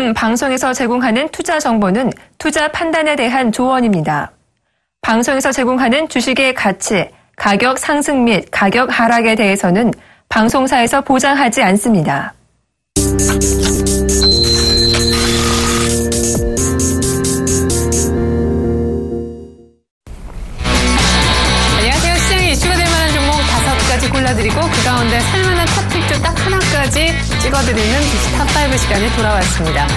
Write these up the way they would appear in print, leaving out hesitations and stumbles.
지금 방송에서 제공하는 투자 정보는 투자 판단에 대한 조언입니다. 방송에서 제공하는 주식의 가치, 가격 상승 및 가격 하락에 대해서는 방송사에서 보장하지 않습니다. 안녕하세요. 시장에 이슈가 될 만한 종목 5가지 골라드리고 그 가운데 살만한 탑픽주 딱 하나까지 찍어드리는 주식 탑5 시간이 돌아왔습니다.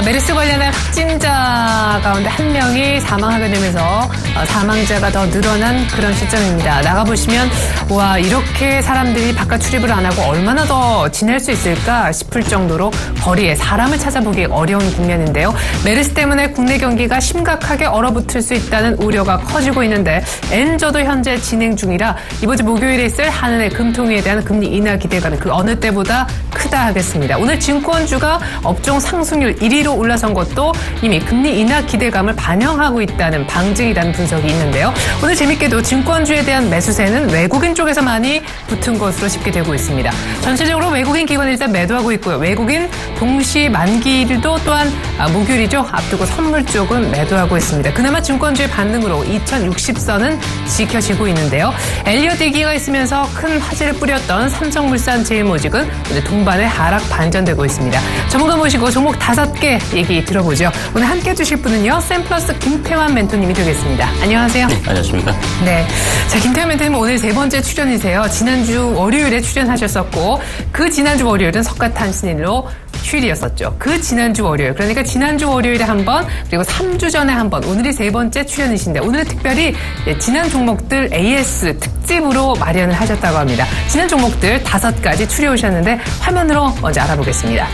메르스 관련한 확진자 가운데 한 명이 사망하게 되면서 사망자가 더 늘어난 그런 시점입니다. 나가보시면 와 이렇게 사람들이 바깥 출입을 안 하고 얼마나 더 지낼 수 있을까 싶을 정도로 거리에 사람을 찾아보기 어려운 국면인데요. 메르스 때문에 국내 경기가 심각하게 얼어붙을 수 있다는 우려가 커지고 있는데 엔저도 현재 진행 중이라 이번 주 목요일에 있을 한은의 금통위에 대한 금리 인하 기대감이 그 어느 때보다 크다 하겠습니다. 오늘 증권주가 업종 상승률 1위로 올라선 것도 이미 금리 인하 기대감을 반영하고 있다는 방증이라는 분석이 있는데요. 오늘 재밌게도 증권주에 대한 매수세는 외국인 쪽에서 많이 붙은 것으로 집계되고 있습니다. 전체적으로 외국인 기관이 일단 매도하고 있고요. 외국인 동시 만기일도 또한 목요일이죠. 앞두고 선물 쪽은 매도하고 있습니다. 그나마 증권주의 반등으로 2060선은 지켜지고 있는데요. 엘리엇 얘기가 있으면서 큰 화제를 뿌렸던 삼성물산 제일모직은 오늘 동반에 하락 반전되고 있습니다. 전문가 모시고 종목 5개 얘기 들어보죠. 오늘 함께 해주실 분은요. 샘플러스 김태환 멘토님이 되겠습니다. 안녕하세요. 네, 안녕하십니까. 네, 자 김태환 멘토님 오늘 3번째 출연이세요. 지난주 월요일에 출연하셨었고 그 지난주 월요일은 석가탄신일로 휴일이었었죠. 그 지난주 월요일, 그러니까 지난주 월요일에 한 번, 그리고 3주 전에 한 번, 오늘이 3번째 출연이신데 오늘은 특별히 지난 종목들 AS 특집으로 마련을 하셨다고 합니다. 지난 종목들 5가지 추려오셨는데 화면으로 먼저 알아보겠습니다.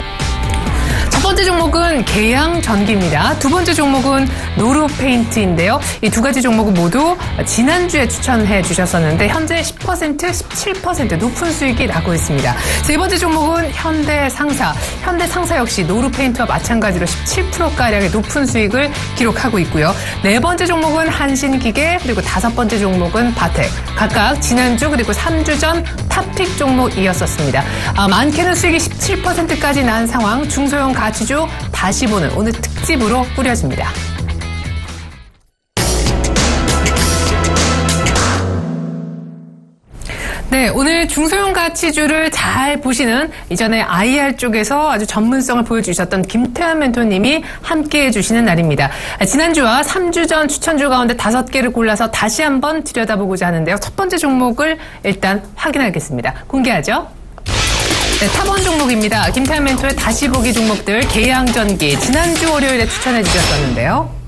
첫 번째 종목은 계양전기입니다. 두 번째 종목은 노루페인트인데요. 이 2가지 종목은 모두 지난주에 추천해 주셨었는데 현재 10%, 17% 높은 수익이 나고 있습니다. 세 번째 종목은 현대상사. 현대상사 역시 노루페인트와 마찬가지로 17%가량의 높은 수익을 기록하고 있고요. 네 번째 종목은 한신기계, 그리고 5번째 종목은 바텍. 각각 지난주 그리고 3주 전 탑픽 종목이었었습니다. 많게는 수익이 17%까지 난 상황, 중소형 가치주 다시 보는 오늘 특집으로 꾸려집니다. 네, 오늘 중소형 가치주를 잘 보시는 이전에 IR 쪽에서 아주 전문성을 보여주셨던 김태환 멘토님이 함께해 주시는 날입니다. 지난주와 3주 전 추천주 가운데 5개를 골라서 다시 한번 들여다보고자 하는데요. 첫 번째 종목을 일단 확인하겠습니다. 공개하죠. 네, 탑원 종목입니다. 김태환 멘토의 다시 보기 종목들 계양전기 지난주 월요일에 추천해 주셨었는데요.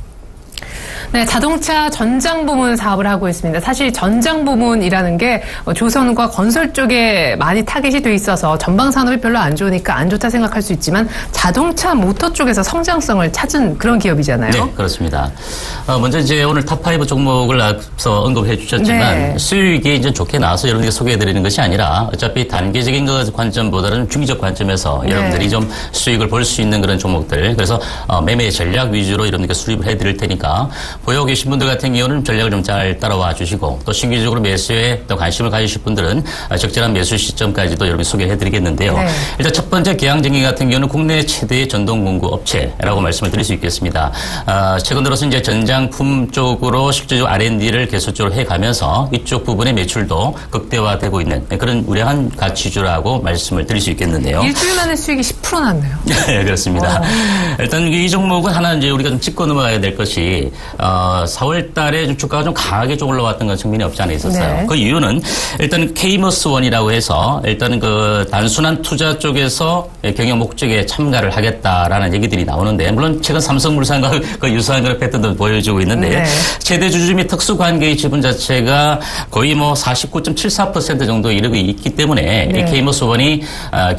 네, 자동차 전장 부문 사업을 하고 있습니다. 사실 전장 부문이라는 게 조선과 건설 쪽에 많이 타겟이 돼 있어서 전방 산업이 별로 안 좋으니까 안 좋다 생각할 수 있지만 자동차 모터 쪽에서 성장성을 찾은 그런 기업이잖아요. 네, 그렇습니다. 먼저 이제 오늘 탑5 종목을 앞서 언급해 주셨지만 네. 수익이 이제 좋게 나와서 여러분께 소개해 드리는 것이 아니라 어차피 단계적인 관점보다는 중기적 관점에서 네. 여러분들이 좀 수익을 볼 수 있는 그런 종목들. 그래서 매매 전략 위주로 여러분께 수립을 해 드릴 테니까 보유하고 계신 분들 같은 경우는 전략을 좀 잘 따라와 주시고 또 신규적으로 매수에 또 관심을 가지실 분들은 적절한 매수 시점까지도 여러분 소개해 드리겠는데요. 네. 일단 첫 번째 계양전기 같은 경우는 국내 최대의 전동 공구 업체라고 말씀을 드릴 수 있겠습니다. 최근 들어서 이제 전장품 쪽으로 실질적으로 R&D를 계속적으로 해가면서 이쪽 부분의 매출도 극대화되고 있는 그런 우량한 가치주라고 말씀을 드릴 수 있겠는데요. 일주일 만에 수익이 10% 났네요. 네, 그렇습니다. 일단 이 종목은 하나 이제 우리가 좀 짚고 넘어가야 될 것이 4월 달에 좀 주가가 좀 강하게 좀 올라왔던 건 측면이 없지 않아 있었어요. 네. 그 이유는 일단 케이머스원이라고 해서 일단은 그 단순한 투자 쪽에서 경영 목적에 참가를 하겠다라는 얘기들이 나오는데 물론 최근 삼성물산과 그 유사한 그런 패턴도 보여주고 있는데 네. 최대 주주 및 특수관계의 지분 자체가 거의 뭐 49.74% 정도 이르고 있기 때문에 네. 이 케이머스원이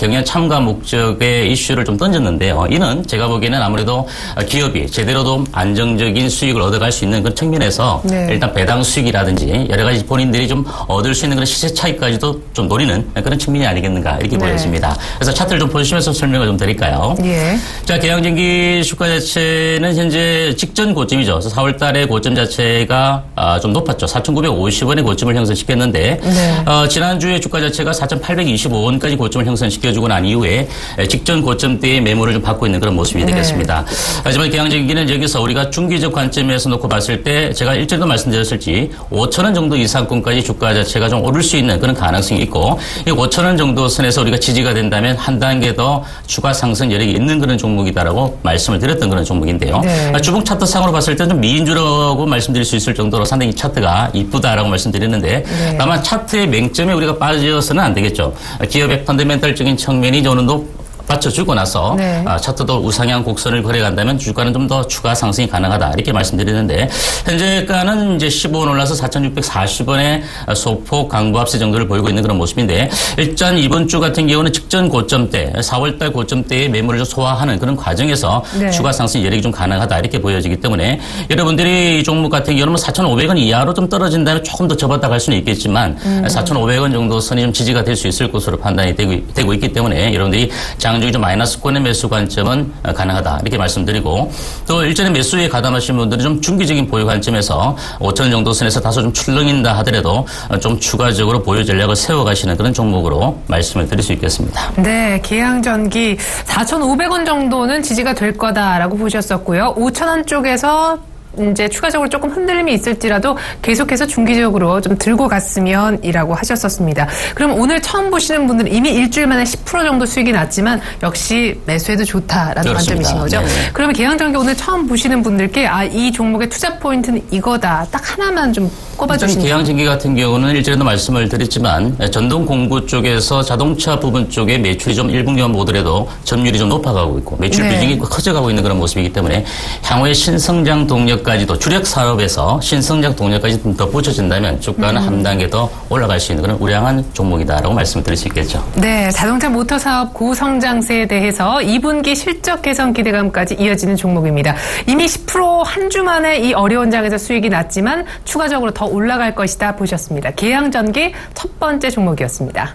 경영 참가 목적의 이슈를 좀 던졌는데요. 이는 제가 보기에는 아무래도 기업이 제대로 좀 안정적인 수익을 얻어 얻어갈 수 있는 그런 측면에서 네. 일단 배당 수익이라든지 여러 가지 본인들이 좀 얻을 수 있는 그런 시세 차익까지도 좀 노리는 그런 측면이 아니겠는가 이렇게 네. 보여집니다. 그래서 차트를 좀 보시면서 설명을 좀 드릴까요? 예. 자, 계양전기 주가 자체는 현재 직전 고점이죠. 그래서 4월 달에 고점 자체가 좀 높았죠. 4,950원의 고점을 형성시켰는데 네. 지난주에 주가 자체가 4,825원까지 고점을 형성시켜주고 난 이후에 직전 고점 때의 매물을 좀 받고 있는 그런 모습이 네. 되겠습니다. 하지만 계양전기는 여기서 우리가 중기적 관점에서 놓고 봤을 때 제가 일전에도 말씀드렸을지 5,000원 정도 이상권까지 주가 자체가 좀 오를 수 있는 그런 가능성이 있고 이 5,000원 정도 선에서 우리가 지지가 된다면 한 단계 더 추가 상승 여력이 있는 그런 종목이다라고 말씀을 드렸던 그런 종목인데요. 네. 주봉 차트상으로 봤을 때 좀 미인주라고 말씀드릴 수 있을 정도로 상당히 차트가 이쁘다라고 말씀드렸는데 네. 다만 차트의 맹점에 우리가 빠져서는 안 되겠죠. 기업의 펀더멘털적인 측면이 어느 정도 받쳐주고 나서 네. 차트도 우상향 곡선을 그려간다면 주가는 좀 더 추가 상승이 가능하다 이렇게 말씀드리는데 현재가는 이제 15원 올라서 4,640원의 소폭 강보합세 정도를 보이고 있는 그런 모습인데 일단 이번 주 같은 경우는 직전 고점대 4월달 고점대의 매물을 소화하는 그런 과정에서 네. 추가 상승 여력이 좀 가능하다 이렇게 보여지기 때문에 여러분들이 이 종목 같은 경우는 4,500원 이하로 좀 떨어진다면 조금 더 접었다 갈 수는 있겠지만 4,500원 정도 선이 좀 지지가 될 수 있을 것으로 판단이 되고 있기 때문에 여러분들이 장중에 좀 마이너스권의 매수 관점은 가능하다 이렇게 말씀드리고 또 일전에 매수에 가담하신 분들은 좀 중기적인 보유 관점에서 5,000원 정도 선에서 다소 좀 출렁인다 하더라도 좀 추가적으로 보유 전략을 세워가시는 그런 종목으로 말씀을 드릴 수 있겠습니다. 네, 계양전기 4,500원 정도는 지지가 될 거다라고 보셨었고요. 5,000원 쪽에서 이제 추가적으로 조금 흔들림이 있을지라도 계속해서 중기적으로 좀 들고 갔으면이라고 하셨었습니다. 그럼 오늘 처음 보시는 분들은 이미 일주일 만에 10% 정도 수익이 났지만 역시 매수해도 좋다라는 그렇습니다. 관점이신 거죠. 네네. 그러면 계양전기 오늘 처음 보시는 분들께 이 종목의 투자 포인트는 이거다. 딱 하나만 좀 꼽아주시면. 계양전기 같은 경우는 일전에도 말씀을 드렸지만 전동 공구 쪽에서 자동차 부분 쪽에 매출이 좀 1분기만 보더라도 점유율이 좀 높아가고 있고 매출 네. 비중이 커져가고 있는 그런 모습이기 때문에 향후에 신성장 동력까지도 주력 사업에서 신성장 동력까지 좀 더 붙여진다면 주가는 한 단계 더 올라갈 수 있는 그런 우량한 종목이다라고 말씀을 드릴 수 있겠죠. 네, 자동차 모터 사업 고성장세에 대해서 2분기 실적 개선 기대감까지 이어지는 종목입니다. 이미 10% 한 주 만에 이 어려운 장에서 수익이 났지만 추가적으로 더 올라갈 것이다 보셨습니다. 계양전기 첫 번째 종목이었습니다.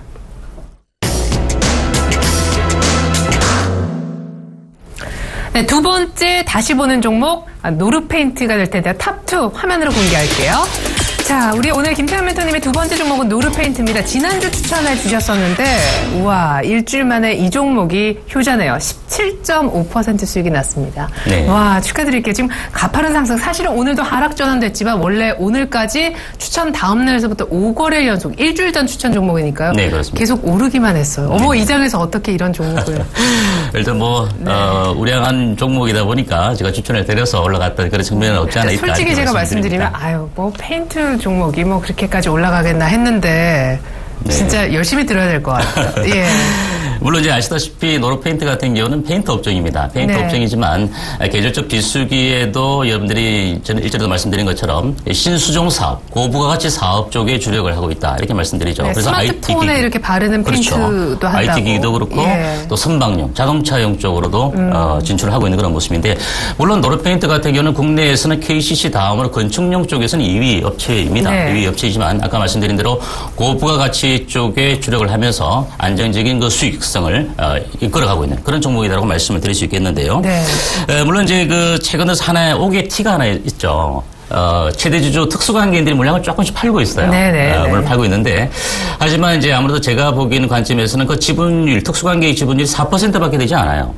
네, 두 번째 다시 보는 종목 노르페인트가 될 텐데요. 탑2 화면으로 공개할게요. 자, 우리 오늘 김태현 멘토님의 두 번째 종목은 노르페인트입니다. 지난주 추천해 주셨었는데 우와, 일주일 만에 이 종목이 효자네요. 17.5% 수익이 났습니다. 네. 와, 축하드릴게요. 지금 가파른 상승. 사실은 오늘도 하락 전환됐지만 원래 오늘까지 추천 다음 날에서부터 5거래 연속 일주일 전 추천 종목이니까요. 네, 그렇습니다. 계속 오르기만 했어요. 어머, 이 장에서 어떻게 이런 종목을. 일단 우량한 종목이다 보니까 제가 추천을 드려서 올라갔던 그런 측면은 없지 않아 있다. 솔직히 제가 말씀드리면 페인트 종목이 그렇게까지 올라가겠나 했는데 네. 진짜 열심히 들어야 될 것 같아요. 예. 물론 이제 아시다시피 노르페인트 같은 경우는 페인트 업종입니다. 페인트 네. 업종이지만 계절적 비수기에도 여러분들이 저는 일전에도 말씀드린 것처럼 신수종 사업, 고부가가치 사업 쪽에 주력을 하고 있다 이렇게 말씀드리죠. 네, 그래서 스마트폰에 IT 기기, 이렇게 바르는 그렇죠. 페인트도 한다고. IT 기기도 그렇고 예. 또 선박용, 자동차용 쪽으로도 진출을 하고 있는 그런 모습인데 물론 노르페인트 같은 경우는 국내에서는 KCC 다음으로 건축용 쪽에서는 2위 업체입니다. 네. 2위 업체이지만 아까 말씀드린 대로 고부가가치 쪽에 주력을 하면서 안정적인 그 수익성을 이끌어가고 있는 그런 종목이라고 말씀을 드릴 수 있겠는데요. 네. 물론 이제 최근 들어서 하나의 옥의 티가 하나 있죠. 최대 주주 특수관계인들이 물량을 조금씩 팔고 있어요. 물론 팔고 있는데 하지만 이제 아무래도 제가 보기에는 관점에서는 그 지분율 특수관계의 지분율이 4%밖에 되지 않아요.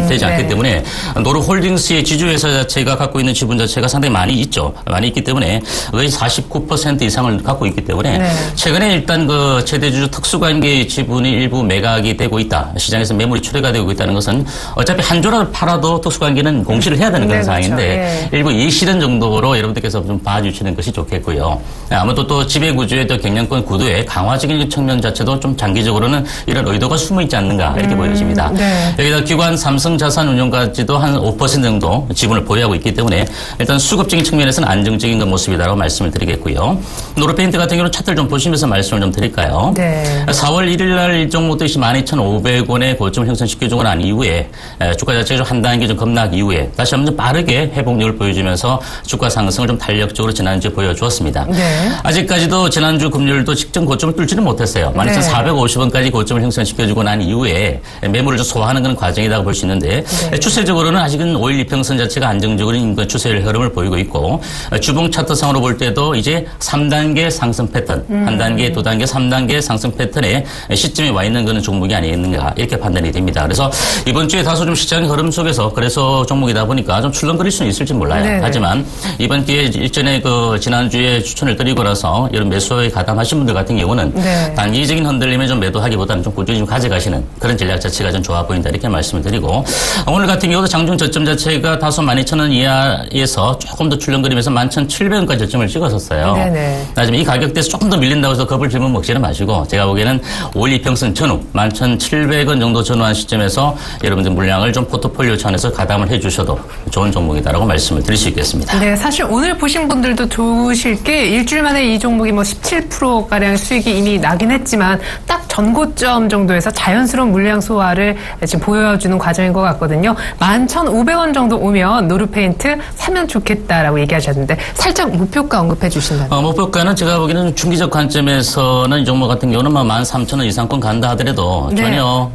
되지 않기 때문에 노르홀딩스의 지주회사 자체가 갖고 있는 지분 자체가 상당히 많이 있죠. 많이 있기 때문에 거의 49% 이상을 갖고 있기 때문에 최근에 일단 그 최대 주주 특수관계의 지분이 일부 매각이 되고 있다. 시장에서 매물이 출회가 되고 있다는 것은 어차피 한 조라를 팔아도 특수관계는 공시를 해야 되는 그런 상황인데 일부 예실현 정도로 여러분 여러분들께서 좀 봐주시는 것이 좋겠고요. 아무튼 또 지배구조의 또 경영권 구도의 강화적인 측면 자체도 좀 장기적으로는 이런 의도가 숨어 있지 않는가 이렇게 보여집니다. 네. 여기다 기관 삼성자산운용까지도 한 5% 정도 지분을 보유하고 있기 때문에 일단 수급적인 측면에서는 안정적인 그 모습이다라고 말씀을 드리겠고요. 노르페인트 같은 경우는 차트를 좀 보시면서 말씀을 좀 드릴까요? 네. 4월 1일 날 이 종목도 12,500원의 고점을 형성시켜주고 난 이후에 주가 자체가 좀 한 단계 좀 급락 이후에 다시 한번 좀 빠르게 회복력을 보여주면서 주가 상승을 좀 탄력적으로 지난주에 보여주었습니다. 네. 아직까지도 지난주 금요일도 직전 고점을 뚫지는 못했어요. 12,450원까지 고점을 형성시켜주고 난 이후에 매물을 좀 소화하는 그런 과정이라고 볼 수 있는데 네. 추세적으로는 아직은 5일 이평선 자체가 안정적으로 인근 추세의 흐름을 보이고 있고 주봉 차트상으로 볼 때도 이제 3단계 상승 패턴, 한 단계, 두 단계, 3단계 상승 패턴에 시점에 와 있는 그런 종목이 아니겠는가 이렇게 판단이 됩니다. 그래서 이번 주에 다소 좀 시장의 흐름 속에서 그래서 종목이다 보니까 좀 출렁거릴 수는 있을지 몰라요. 네네. 하지만 이번 기회에 일전에 그 지난주에 추천을 드리고 나서 이런 매수에 가담하신 분들 같은 경우는 네. 단기적인 흔들림에 좀 매도하기보다는 좀 꾸준히 좀 가져가시는 그런 전략 자체가 좀 좋아 보인다 이렇게 말씀을 드리고 오늘 같은 경우도 장중 저점 자체가 다소 12,000원 이하에서 조금 더 출렁거리면서 11,700원까지 저점을 찍었었어요. 네네. 하지만 이 가격대에서 조금 더 밀린다고 해서 겁을 들면 먹지는 마시고 제가 보기에는 5일 이평선 전후 11,700원 정도 전후한 시점에서 여러분들 물량을 좀 포트폴리오 차원에서 가담을 해주셔도 좋은 종목이다라고 말씀을 드릴 수 있겠습니다. 네, 사실 오늘 보신 분들도 좋으실 게 일주일 만에 이 종목이 뭐 17%가량 수익이 이미 나긴 했지만 딱 전고점 정도에서 자연스러운 물량 소화를 지금 보여주는 과정인 것 같거든요. 11,500원 정도 오면 노르페인트 사면 좋겠다라고 얘기하셨는데 살짝 목표가 언급해 주신다면. 목표가는 제가 보기에는 중기적 관점에서는 이 종목 같은 경우는 13,000원 이상권 간다 하더라도 네. 전혀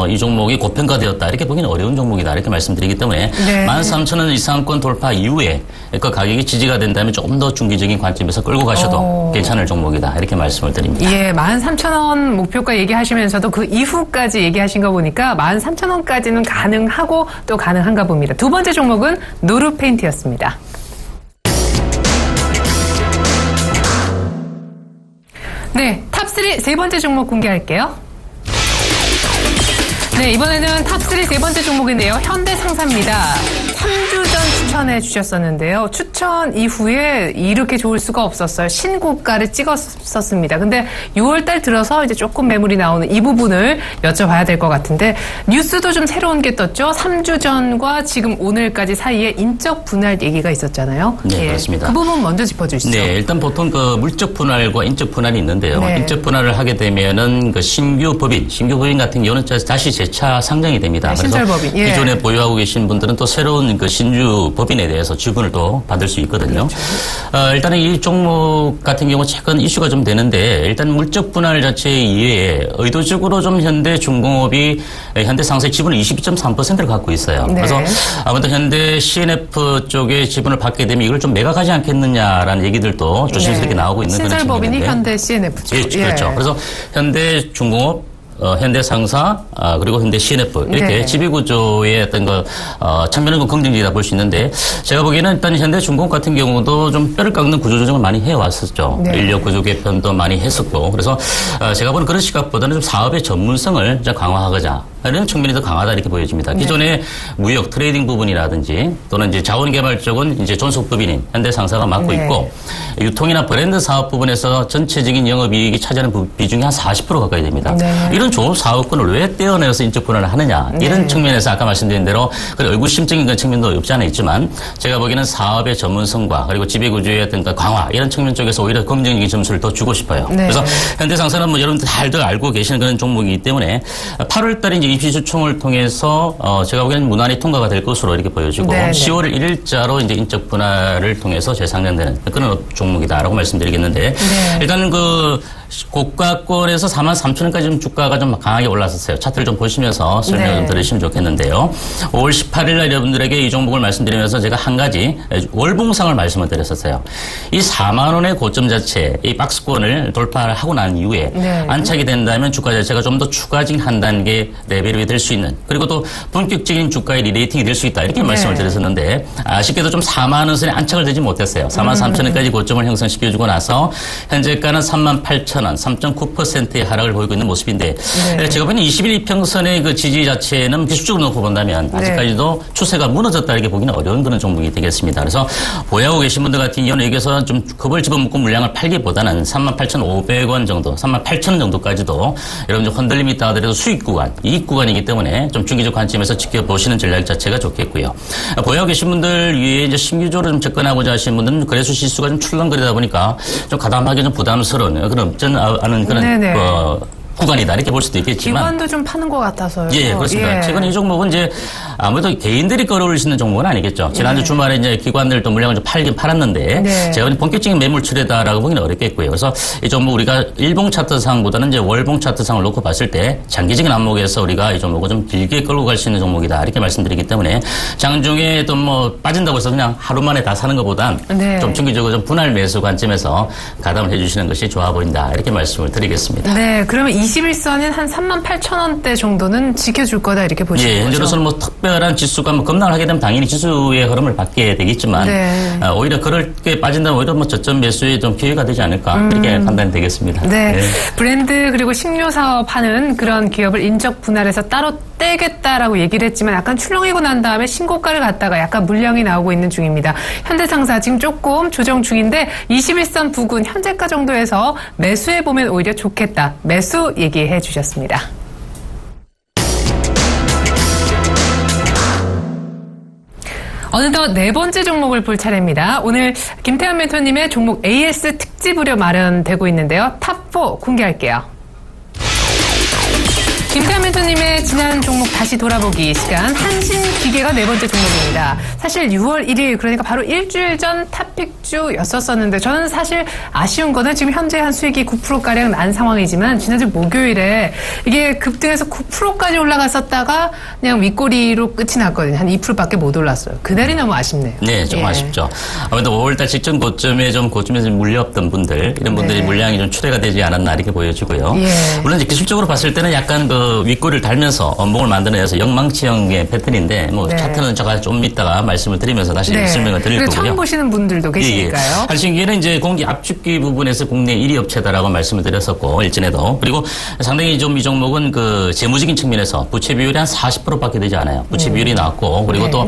이 종목이 고평가되었다 이렇게 보기는 어려운 종목이다 이렇게 말씀드리기 때문에 네. 13,000원 이상권 돌파 이후에 그 가격이 지지가 된다면 조금 더 중기적인 관점에서 끌고 가셔도 괜찮을 종목이다 이렇게 말씀을 드립니다. 예, 13,000원 목표가 얘기하시면서도 그 이후까지 얘기하신 거 보니까 13,000원까지는 가능하고 또 가능한가 봅니다. 두 번째 종목은 노르페인트였습니다. 네, 탑3 세 번째 종목 공개할게요. 네, 이번에는 탑3 세 번째 종목인데요. 현대상사입니다. 3주 전 추천해 주셨었는데요. 추천 이후에 이렇게 좋을 수가 없었어요. 신고가를 찍었었습니다. 근데 6월달 들어서 이제 조금 매물이 나오는 이 부분을 여쭤봐야 될 것 같은데 뉴스도 좀 새로운 게 떴죠. 3주 전과 지금 오늘까지 사이에 인적 분할 얘기가 있었잖아요. 네, 그렇습니다. 그 부분 먼저 짚어주시죠. 네, 일단 보통 그 물적 분할과 인적 분할이 있는데요. 네. 인적 분할을 하게 되면은 그 신규 법인 같은 경우는 다시 재차 상장이 됩니다. 네, 신설법인. 예. 기존에 보유하고 계신 분들은 또 새로운 그 신주 법인에 대해서 지분을 또 받을 수 있거든요. 그렇죠. 일단은 이 종목 같은 경우 최근 이슈가 좀 되는데 일단 물적 분할 자체 이외에 의도적으로 좀 현대중공업이 현대상사의 지분을 22.3%를 갖고 있어요. 네. 그래서 아무튼 현대 CNF 쪽에 지분을 받게 되면 이걸 좀 매각하지 않겠느냐라는 얘기들도 조심스럽게 나오고 있는 그런 신설법인이 측면인데. 현대 CNF죠. 예, 그렇죠. 그래서 현대중공업 현대상사, 그리고 현대 CNF, 이렇게 네. 지배구조의 어떤 측면은 긍정적이다 볼 수 있는데, 제가 보기에는 일단 현대중공업 같은 경우도 좀 뼈를 깎는 구조조정을 많이 해왔었죠. 네. 인력 구조 개편도 많이 했었고, 그래서 제가 보는 그런 시각보다는 좀 사업의 전문성을 좀 강화하고자 하는 측면이 더 강하다 이렇게 보여집니다. 네. 기존의 무역 트레이딩 부분이라든지 또는 이제 자원개발 쪽은 이제 존속법인인 현대상사가 맡고 네. 있고, 유통이나 브랜드 사업 부분에서 전체적인 영업이익이 차지하는 비중이 한 40% 가까이 됩니다. 네. 이런 좋은 사업권을 왜 떼어내서 인적 분할을 하느냐 이런 측면에서 아까 말씀드린 대로 의구심적인 그런 측면도 없지 않아 있지만 제가 보기에는 사업의 전문성과 그리고 지배구조의 어떤 강화 이런 측면 쪽에서 오히려 긍정적인 점수를 더 주고 싶어요. 네. 그래서 현대상사는 뭐 여러분들 다들 알고 계시는 그런 종목이기 때문에 8월달에 이제 입시추총을 통해서 제가 보기에는 무난히 통과가 될 것으로 이렇게 보여지고 네, 네. 10월 1일자로 이제 인적 분할을 통해서 재상장되는 그런 종목이다라고 말씀드리겠는데 네. 일단 그 고가권에서 43,000원까지 좀 주가가 좀 강하게 올랐었어요. 차트를 좀 보시면서 설명을 네. 좀 들으시면 좋겠는데요. 5월 18일 날 여러분들에게 이 종목을 말씀드리면서 제가 한 가지 월봉상을 말씀을 드렸었어요. 이 4만 원의 고점 자체, 이 박스권을 돌파를 하고 난 이후에 네. 안착이 된다면 주가 자체가 좀 더 추가적인 한 단계 레벨이 될 수 있는 그리고 또 본격적인 주가의 리레이팅이 될 수 있다 이렇게 말씀을 드렸었는데 아쉽게도 좀 4만 원 선에 안착을 되지 못했어요. 43,000원까지 고점을 형성시켜주고 나서 현재가는 38,000원 2천 원, 3.9%의 하락을 보이고 있는 모습인데 제가 보기에는 21평선의 그 지지 자체는 기술적으로 놓고 본다면 아직까지도 추세가 무너졌다 이렇게 보기는 어려운 그런 종목이 되겠습니다. 그래서 보유하고 계신 분들 같은 경우는 여기서 좀 겁을 집어먹고 물량을 팔기보다는 38,500원 정도, 38,000원 정도까지도 여러분 좀 흔들림이 있다 하더라도 수익 구간, 이익 구간이기 때문에 좀 중기적 관점에서 지켜보시는 전략 자체가 좋겠고요. 보유하고 계신 분들 위에 이제 신규적으로 좀 접근하고자 하시는 분들은 거래소 지수가 좀 출렁거리다 보니까 좀 가담하기 좀 부담스러운 그런 없잖은 그런 구간이다 이렇게 볼 수도 있겠지만 기관도 좀 파는 것 같아서요. 예, 그렇습니다. 최근 이 종목은 이제 아무래도 개인들이 끌어올릴 수 있는 종목은 아니겠죠. 지난주 주말에 이제 기관들도 물량을 좀 팔긴 팔았는데 제가 본격적인 매물 출회다라고 보기는 어렵겠고요. 그래서 이 종목 우리가 일봉 차트상보다는 이제 월봉 차트상을 놓고 봤을 때 장기적인 안목에서 우리가 이 종목을 좀 길게 끌고 갈 수 있는 종목이다 이렇게 말씀드리기 때문에 장중에 또 뭐 빠진다고 해서 그냥 하루 만에 다 사는 것보단 좀 중기적으로 좀 분할 매수 관점에서 가담을 해주시는 것이 좋아 보인다 이렇게 말씀을 드리겠습니다. 네, 그러면 21선인 한 38,000원대 정도는 지켜줄 거다 이렇게 보시는 거죠? 현재로서는 뭐 특별한 지수가 뭐 급락을 하게 되면 당연히 지수의 흐름을 받게 되겠지만 오히려 그럴 게 빠진다면 오히려 뭐 저점 매수에 좀 기회가 되지 않을까 이렇게 판단이 되겠습니다. 브랜드 그리고 식료 사업하는 그런 기업을 인적 분할해서 따로 떼겠다라고 얘기를 했지만 약간 출렁이고 난 다음에 신고가를 갔다가 약간 물량이 나오고 있는 중입니다. 현대상사 지금 조금 조정 중인데 21선 부근 현재가 정도에서 매수해보면 오히려 좋겠다. 매수 얘기해 주셨습니다. 어느덧 네 번째 종목을 볼 차례입니다. 오늘 김태현 멘토님의 종목 AS 특집으로 마련되고 있는데요. 탑4 공개할게요. 김태현 멘토님의 지난 종목 다시 돌아보기 시간 한신기계가 네 번째 종목입니다. 사실 6월 1일 그러니까 바로 일주일 전 탑픽주였었는데 저는 사실 아쉬운 거는 지금 현재 한 수익이 9%가량 난 상황이지만 지난주 목요일에 이게 급등해서 9%까지 올라갔었다가 그냥 윗꼬리로 끝이 났거든요. 한 2%밖에 못 올랐어요. 그날이 너무 아쉽네요. 네, 좀 아쉽죠. 아무래도 5월달 직전 고점에서 물려없던 분들 이런 분들이 물량이 좀 출회가 되지 않았나 이렇게 보여지고요. 물론 이제 기술적으로 봤을 때는 약간 윗꼬리를 달면서 원봉을 만들어내서 영망치형의 패턴인데 뭐 차트는 제가 좀 이따가 말씀을 드리면서 다시 설명을 드릴 거고요. 처음 보시는 분들도 계시니까요. 한신기계는 이제 공기 압축기 부분에서 국내 1위 업체다라고 말씀을 드렸었고 일전에도 그리고 상당히 좀 이 종목은 그 재무적인 측면에서 부채 비율이 한 40%밖에 되지 않아요. 부채 비율이 낮고 그리고 또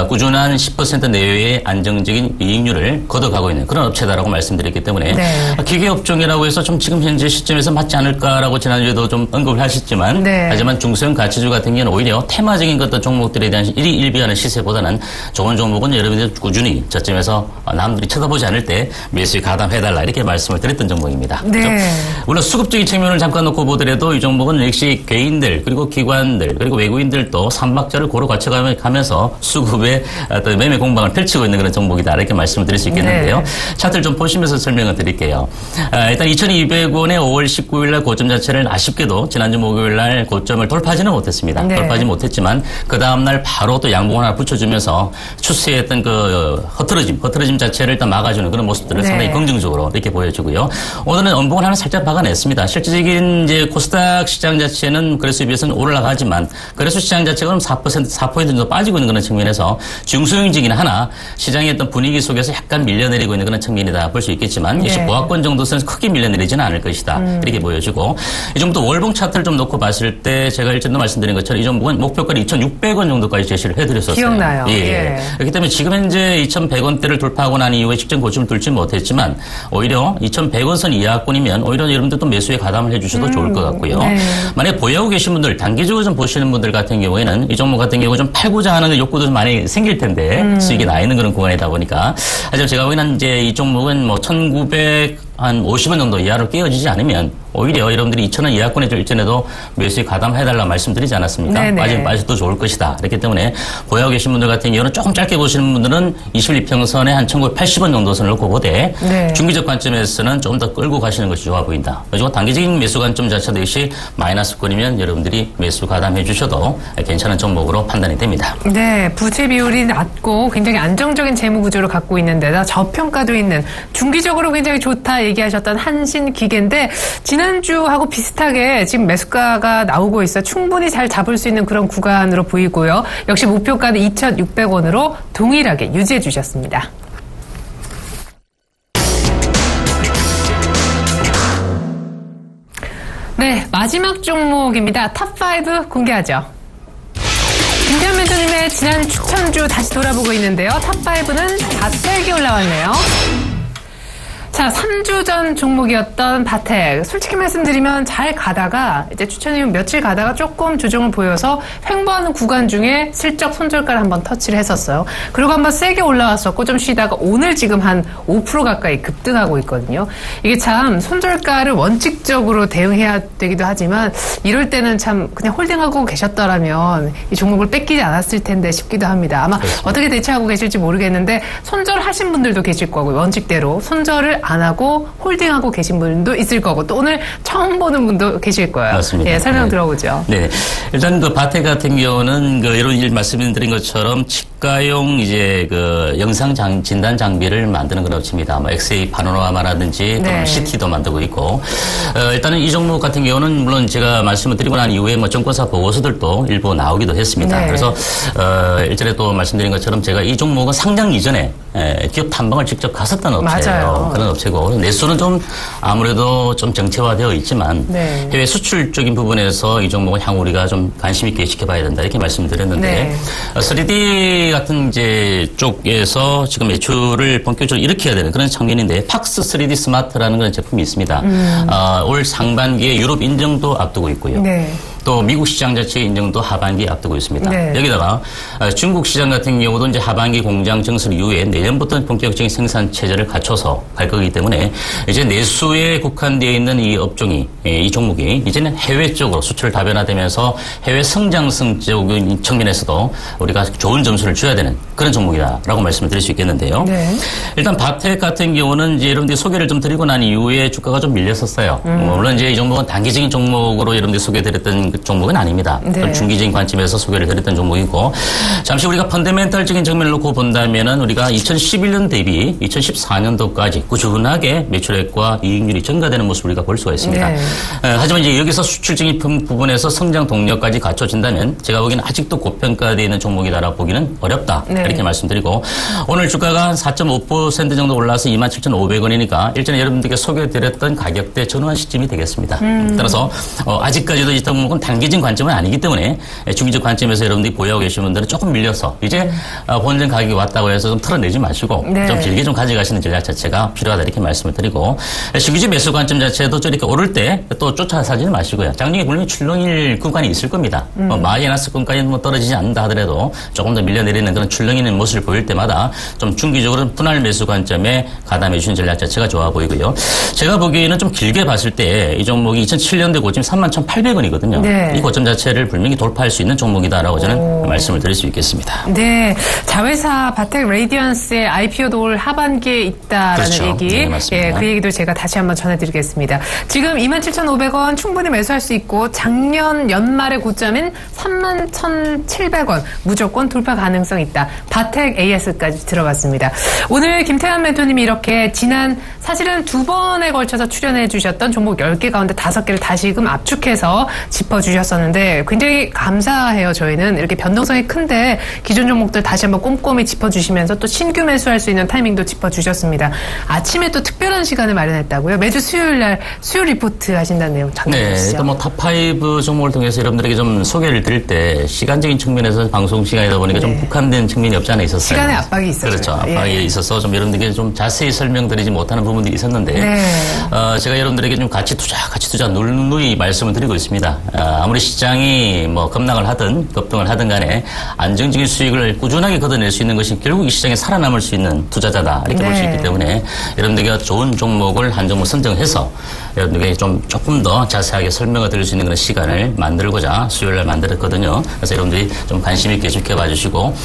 꾸준한 10% 내외의 안정적인 이익률을 거둬가고 있는 그런 업체다라고 말씀드렸기 때문에 기계 업종이라고 해서 좀 지금 현재 시점에서 맞지 않을까라고 지난주에도 좀 언급을 하셨지만 하지만 중소형 가치주 같은 경우는 오히려 테마적인 어떤 종목들에 대한 일비하는 시세보다는 좋은 종목은 여러분들 꾸준히 저점에서 남들이 쳐다보지 않을 때 매수에 가담해달라 이렇게 말씀을 드렸던 종목입니다. 물론 수급적인 측면을 잠깐 놓고 보더라도 이 종목은 역시 개인들 그리고 기관들 그리고 외국인들도 삼박자를 고루 거쳐가면서 수급의 어떤 매매 공방을 펼치고 있는 그런 종목이다 이렇게 말씀을 드릴 수 있겠는데요. 차트를 좀 보시면서 설명을 드릴게요. 일단 2,200원의 5월 19일 날 고점 자체를 아쉽게도 지난주 목요일 날 고점을 돌파하지는 못했습니다. 돌파하지 못했지만 그 다음날 바로 또 양봉 하나 붙여주면서 추세했던 그 허트러짐 자체를 일단 막아주는 그런 모습들을 상당히 긍정적으로 이렇게 보여주고요. 오늘은 원봉을 하나 살짝 박아냈습니다. 실질적인 이제 코스닥 시장 자체는 거래소에 비해서는 올라가지만 거래소 시장 자체가 4% 정도 빠지고 있는 그런 측면에서 중소형직이나 하나 시장의 어떤 분위기 속에서 약간 밀려내리고 있는 그런 측면이다 볼 수 있겠지만 역시 보합권 정도는 크게 밀려내리지는 않을 것이다 이렇게 보여지고 이 정도 월봉 차트를 좀 놓고 봤을 때 제가 일전도 말씀드린 것처럼 이 종목은 목표가를 2,600원 정도까지 제시를 해드렸었어요. 기억나요. 그렇기 때문에 지금 현재 2,100원대를 돌파하고 난 이후에 직전 고점을 뚫지 못했지만 오히려 2,100원 선 이하권이면 오히려 여러분들도 매수에 가담을 해주셔도 좋을 것 같고요. 만약에 보유하고 계신 분들 단기적으로 좀 보시는 분들 같은 경우에는 이 종목 같은 경우 좀 팔고자 하는 욕구도 좀 많이 생길 텐데 수익이 나 있는 그런 구간이다 보니까 하지만 제가 보기에는 이제 이 종목은 뭐 1,950원 정도 이하로 깨어지지 않으면 오히려 여러분들이 2,000원 이하권에 일전에도 매수에 가담해달라 말씀드리지 않았습니까? 빠지면 빠져도 좋을 것이다. 그렇기 때문에 보유하고 계신 분들 같은 경우는 조금 짧게 보시는 분들은 21평선에 한 1,980원 정도 선을 놓고 보되 중기적 관점에서는 좀 더 끌고 가시는 것이 좋아 보인다. 그리고 단기적인 매수 관점 자체도 역시 마이너스권이면 여러분들이 매수 가담해 주셔도 괜찮은 종목으로 판단이 됩니다. 네, 부채 비율이 낮고 굉장히 안정적인 재무 구조를 갖고 있는 데다 저평가도 있는 중기적으로 굉장히 좋다 얘기하셨던 한신기계인데 지난주하고 비슷하게 지금 매수가가 나오고 있어 충분히 잘 잡을 수 있는 그런 구간으로 보이고요. 역시 목표가는 2,600원으로 동일하게 유지해 주셨습니다. 네, 마지막 종목입니다. 탑5 공개하죠. 김태현 멘토님의 지난 추천주 다시 돌아보고 있는데요. 탑5는 바텍이 올라왔네요. 자, 3주 전 종목이었던 바텍. 솔직히 말씀드리면 잘 가다가 이제 추천이 며칠 가다가 조금 조정을 보여서 횡보하는 구간 중에 슬쩍 손절가를 한번 터치를 했었어요. 그리고 한번 세게 올라왔었고 좀 쉬다가 오늘 지금 한 5% 가까이 급등하고 있거든요. 이게 참 손절가를 원칙적으로 대응해야 되기도 하지만 이럴 때는 참 그냥 홀딩하고 계셨더라면 이 종목을 뺏기지 않았을 텐데 싶기도 합니다. 아마 그렇습니다. 어떻게 대처하고 계실지 모르겠는데 손절하신 분들도 계실 거고요. 원칙대로 손절을 안 하고 홀딩하고 계신 분도 있을 거고 또 오늘 처음 보는 분도 계실 거예요. 맞습니다. 예, 설명 네. 들어보죠. 네. 일단 그 바텍 같은 경우는 그 이런 일 말씀드린 것처럼 치과용 이제 그 영상 진단 장비를 만드는 그런 업체입니다. 뭐 엑스레이 파노라마라든지 네. 또 CT도 만들고 있고 일단은 이 종목 같은 경우는 물론 제가 말씀을 드리고 난 이후에 뭐 정권사 보고서들도 일부 나오기도 했습니다. 네. 그래서 일전에 또 말씀드린 것처럼 제가 이 종목은 상장 이전에 기업 탐방을 직접 갔었던 업체예요. 맞아요. 그런 업체고 내수는 좀 아무래도 좀 정체화되어 있지만 네. 해외 수출적인 부분에서 이 종목은 향후 우리가 좀 관심 있게 지켜봐야 된다 이렇게 말씀드렸는데 네. 3D 같은 이제 쪽에서 지금 매출을 본격적으로 일으켜야 되는 그런 측면인데 팍스 3D 스마트라는 그런 제품이 있습니다. 올 상반기에 유럽 인정도 앞두고 있고요. 네. 또 미국 시장 자체 인정도 하반기에 앞두고 있습니다. 네. 여기다가 중국 시장 같은 경우도 이제 하반기 공장 증설 이후에 내년부터 본격적인 생산 체제를 갖춰서 갈 거기 때문에 이제 내수에 국한되어 있는 이 업종이 이 종목이 이제는 해외 쪽으로 수출 다변화되면서 해외 성장성적인 측면에서도 우리가 좋은 점수를 줘야 되는 그런 종목이다라고 말씀을 드릴 수 있겠는데요. 네. 일단 바텍 같은 경우는 이제 여러분들이 소개를 좀 드리고 난 이후에 주가가 좀 밀렸었어요. 물론 이제 이 종목은 단기적인 종목으로 여러분들이 소개드렸던 그 종목은 아닙니다. 네. 좀 중기적인 관점에서 소개를 드렸던 종목이고 잠시 우리가 펀더멘탈적인 측면을 놓고 본다면은 우리가 2011년 대비 2014년도까지 꾸준하게 매출액과 이익률이 증가되는 모습을 우리가 볼 수가 있습니다. 네. 하지만 이제 여기서 수출적인 부분에서 성장 동력까지 갖춰진다면 제가 보기에는 아직도 고평가되어 있는 종목이다라고 보기는 어렵다. 네. 이렇게 말씀드리고 오늘 주가가 한 4.5% 정도 올라서 27,500원이니까 일전에 여러분들께 소개해드렸던 가격대 전후한 시점이 되겠습니다. 따라서 아직까지도 이 종목은 단기적인 관점은 아니기 때문에 중기적 관점에서 여러분들이 보유하고 계신 분들은 조금 밀려서 이제 본전 가격이 왔다고 해서 좀 털어내지 마시고 네. 좀 길게 좀 가져가시는 전략 자체가 필요하다 이렇게 말씀을 드리고 중기적 매수 관점 자체도 이렇게 오를 때 또 쫓아사지는 마시고요. 장중에 물론 출렁일 구간이 있을 겁니다. 마이너스권까지는 뭐 떨어지지 않는다 하더라도 조금 더 밀려내리는 그런 출렁이는 모습을 보일 때마다 좀 중기적으로 분할 매수 관점에 가담해 주시는 전략 자체가 좋아 보이고요. 제가 보기에는 좀 길게 봤을 때 이 종목이 2007년도 고점 31,800원이거든요. 네. 이 고점 자체를 분명히 돌파할 수 있는 종목이다라고 저는 말씀을 드릴 수 있겠습니다. 네, 자회사 바텍 레이디언스의 IPO도 올 하반기에 있다라는 그렇죠. 얘기. 네, 맞습니다. 예, 그 얘기도 제가 다시 한번 전해드리겠습니다. 지금 27,500원 충분히 매수할 수 있고 작년 연말의 고점인 31,700원 무조건 돌파 가능성 있다. 바텍 AS까지 들어봤습니다. 오늘 김태환 멘토님이 이렇게 지난 사실은 2번에 걸쳐서 출연해 주셨던 종목 10개 가운데 5개를 다시금 압축해서 짚어주셨었는데 굉장히 감사해요. 저희는 이렇게 변동성이 큰데 기존 종목들 다시 한번 꼼꼼히 짚어주시면서 또 신규 매수할 수 있는 타이밍도 짚어주셨습니다. 아침에 또 특별한 시간을 마련했다고요? 매주 수요일 날 수요 리포트 하신다는 내용 전해주시죠. 네, 또 뭐 탑5 종목을 통해서 여러분들에게 좀 소개를 드릴 때 시간적인 측면에서 방송 시간이다 보니까 좀 국한된 측면이 없지 않아 있었어요. 시간의 압박이 있었어요. 그렇죠. 압박이 예. 있어서 좀 여러분들에게 좀 자세히 설명드리지 못하는 부분들이 있었는데 네. 제가 여러분들에게 좀 가치 투자 누누이 말씀을 드리고 있습니다. 아무리 시장이 뭐 급락을 하든 급등을 하든 간에 안정적인 수익을 꾸준하게 걷어낼 수 있는 것이 결국 이 시장에 살아남을 수 있는 투자자다 이렇게 볼 수 네. 있기 때문에 여러분들에게 좋은 종목을 한 종목 선정해서 여러분들에게 좀 조금 더 자세하게 설명을 드릴 수 있는 그런 시간을 만들고자 수요일날 만들었거든요. 그래서 여러분들이 좀 관심 있게 지켜봐 주시고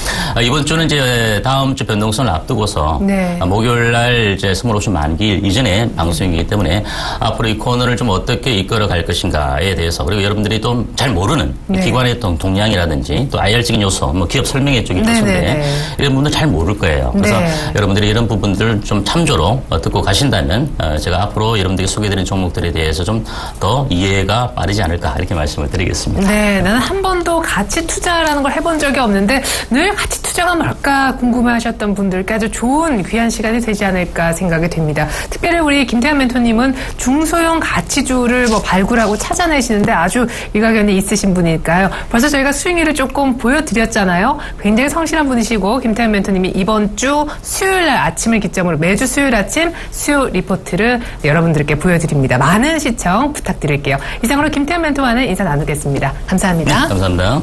이번 주는 이제 다음 주 변동성을 앞두고서 네. 목요일날 이제 선물 옵션 만기 이전에 방송이기 때문에 앞으로 이 코너를 좀 어떻게 이끌어 갈 것인가에 대해서 그리고 여러분들이 좀 잘 모르는 네. 기관의 동향이라든지 또 IR적인 요소, 뭐 기업 설명회 쪽이 네, 있는데 네, 네. 이런 분들 잘 모를 거예요. 그래서 네. 여러분들이 이런 부분들 좀 참조로 듣고 가신다면 제가 앞으로 여러분들에게 소개드리는 종목 종목들에 대해서 좀 더 이해가 빠르지 않을까 이렇게 말씀을 드리겠습니다. 네, 나는 한 번도 가치 투자라는 걸 해본 적이 없는데 늘 가치 투자가 뭘까 궁금해하셨던 분들께 아주 좋은 귀한 시간이 되지 않을까 생각이 됩니다. 특별히 우리 김태환 멘토님은 중소형 가치주를 발굴하고 찾아내시는데 아주 일가견이 있으신 분일까요? 벌써 저희가 수익률을 조금 보여드렸잖아요. 굉장히 성실한 분이시고 김태환 멘토님이 이번 주 수요일 날 아침을 기점으로 매주 수요일 아침 수요 리포트를 여러분들께 보여드립니다. 많은 시청 부탁드릴게요. 이상으로 김태환 멘토와는 인사 나누겠습니다. 감사합니다. 네, 감사합니다.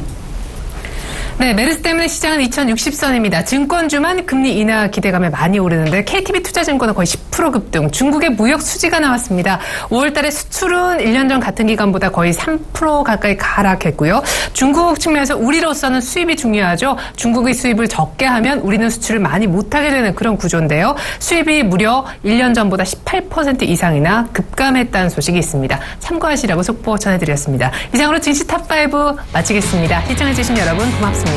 네, 메르스 때문에 시장은 2060선입니다. 증권주만 금리 인하 기대감에 많이 오르는데 KTB 투자증권은 거의 10% 급등. 중국의 무역 수지가 나왔습니다. 5월 달에 수출은 1년 전 같은 기간보다 거의 3% 가까이 하락했고요. 중국 측면에서 우리로서는 수입이 중요하죠. 중국의 수입을 적게 하면 우리는 수출을 많이 못하게 되는 그런 구조인데요. 수입이 무려 1년 전보다 18% 이상이나 급감했다는 소식이 있습니다. 참고하시라고 속보 전해드렸습니다. 이상으로 증시 탑5 마치겠습니다. 시청해주신 여러분 고맙습니다.